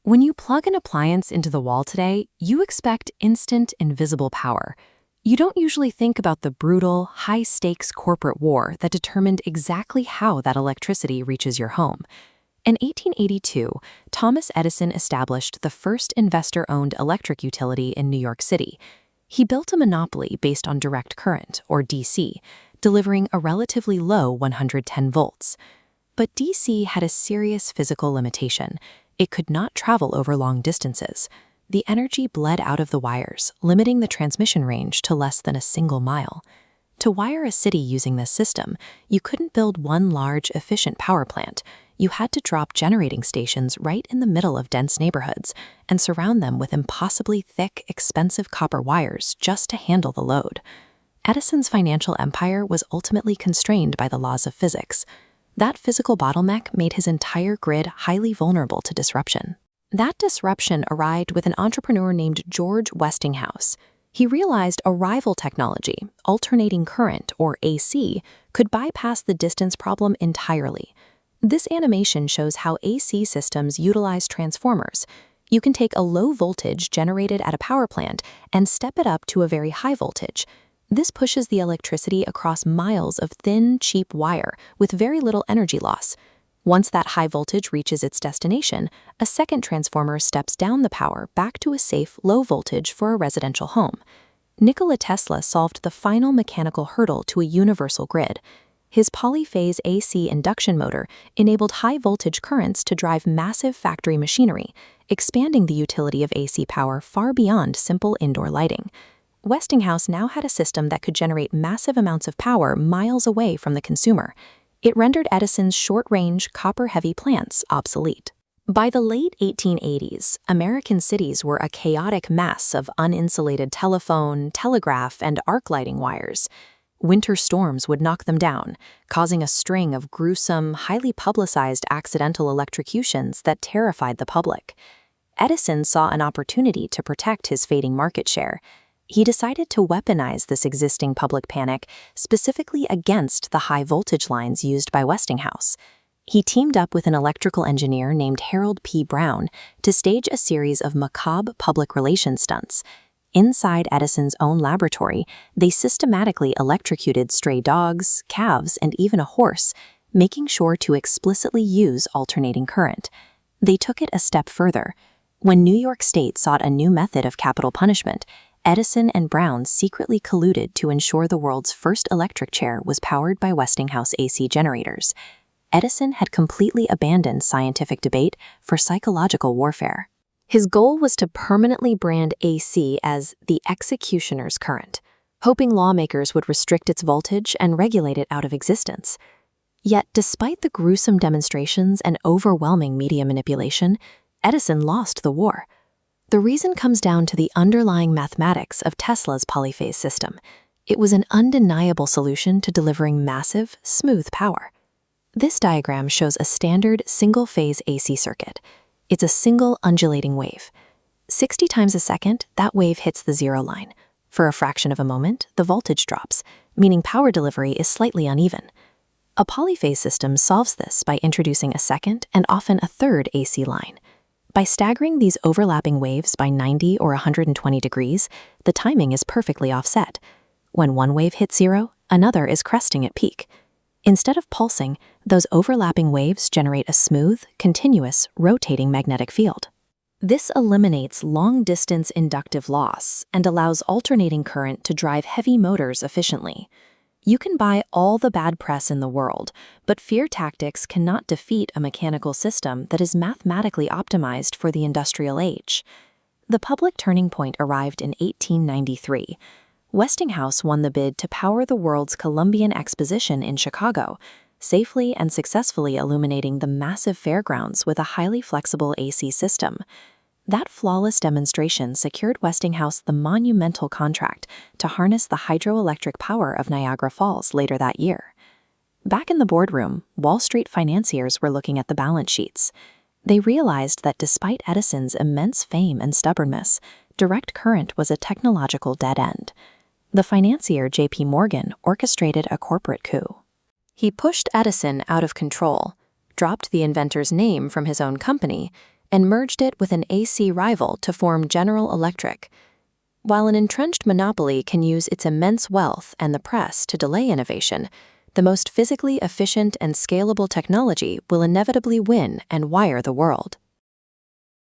When you plug an appliance into the wall today, you expect instant, invisible power. You don't usually think about the brutal, high-stakes corporate war that determined exactly how that electricity reaches your home. In 1882, Thomas Edison established the first investor-owned electric utility in New York City. He built a monopoly based on direct current, or DC, delivering a relatively low 110 volts. But DC had a serious physical limitation. It could not travel over long distances. The energy bled out of the wires, limiting the transmission range to less than a single mile. To wire a city using this system, you couldn't build one large, efficient power plant. You had to drop generating stations right in the middle of dense neighborhoods and surround them with impossibly thick, expensive copper wires just to handle the load. Edison's financial empire was ultimately constrained by the laws of physics. That physical bottleneck made his entire grid highly vulnerable to disruption. That disruption arrived with an entrepreneur named George Westinghouse. He realized a rival technology, alternating current, or AC, could bypass the distance problem entirely. This animation shows how AC systems utilize transformers. You can take a low voltage generated at a power plant and step it up to a very high voltage. This pushes the electricity across miles of thin, cheap wire with very little energy loss. Once that high voltage reaches its destination, a second transformer steps down the power back to a safe, low voltage for a residential home. Nikola Tesla solved the final mechanical hurdle to a universal grid. His polyphase AC induction motor enabled high-voltage currents to drive massive factory machinery, expanding the utility of AC power far beyond simple indoor lighting. Westinghouse now had a system that could generate massive amounts of power miles away from the consumer. It rendered Edison's short-range, copper-heavy plants obsolete. By the late 1880s, American cities were a chaotic mess of uninsulated telephone, telegraph, and arc lighting wires. Winter storms would knock them down, causing a string of gruesome, highly publicized accidental electrocutions that terrified the public. Edison saw an opportunity to protect his fading market share. He decided to weaponize this existing public panic specifically against the high-voltage lines used by Westinghouse. He teamed up with an electrical engineer named Harold P. Brown to stage a series of macabre public relations stunts. Inside Edison's own laboratory, they systematically electrocuted stray dogs, calves, and even a horse, making sure to explicitly use alternating current. They took it a step further. When New York State sought a new method of capital punishment, Edison and Brown secretly colluded to ensure the world's first electric chair was powered by Westinghouse AC generators. Edison had completely abandoned scientific debate for psychological warfare. His goal was to permanently brand AC as the executioner's current, hoping lawmakers would restrict its voltage and regulate it out of existence. Yet, despite the gruesome demonstrations and overwhelming media manipulation, Edison lost the war. The reason comes down to the underlying mathematics of Tesla's polyphase system. It was an undeniable solution to delivering massive, smooth power. This diagram shows a standard single-phase AC circuit. It's a single undulating wave. 60 times a second, that wave hits the zero line. For a fraction of a moment, the voltage drops, meaning power delivery is slightly uneven. A polyphase system solves this by introducing a second and often a third AC line. By staggering these overlapping waves by 90 or 120 degrees, the timing is perfectly offset. When one wave hits zero, another is cresting at peak. Instead of pulsing, those overlapping waves generate a smooth, continuous, rotating magnetic field. This eliminates long-distance inductive loss and allows alternating current to drive heavy motors efficiently. You can buy all the bad press in the world, but fear tactics cannot defeat a mechanical system that is mathematically optimized for the industrial age. The public turning point arrived in 1893. Westinghouse won the bid to power the world's Columbian Exposition in Chicago, safely and successfully illuminating the massive fairgrounds with a highly flexible AC system. That flawless demonstration secured Westinghouse the monumental contract to harness the hydroelectric power of Niagara Falls later that year. Back in the boardroom, Wall Street financiers were looking at the balance sheets. They realized that despite Edison's immense fame and stubbornness, direct current was a technological dead end. The financier J.P. Morgan orchestrated a corporate coup. He pushed Edison out of control, dropped the inventor's name from his own company, and merged it with an AC rival to form General Electric. While an entrenched monopoly can use its immense wealth and the press to delay innovation, the most physically efficient and scalable technology will inevitably win and wire the world.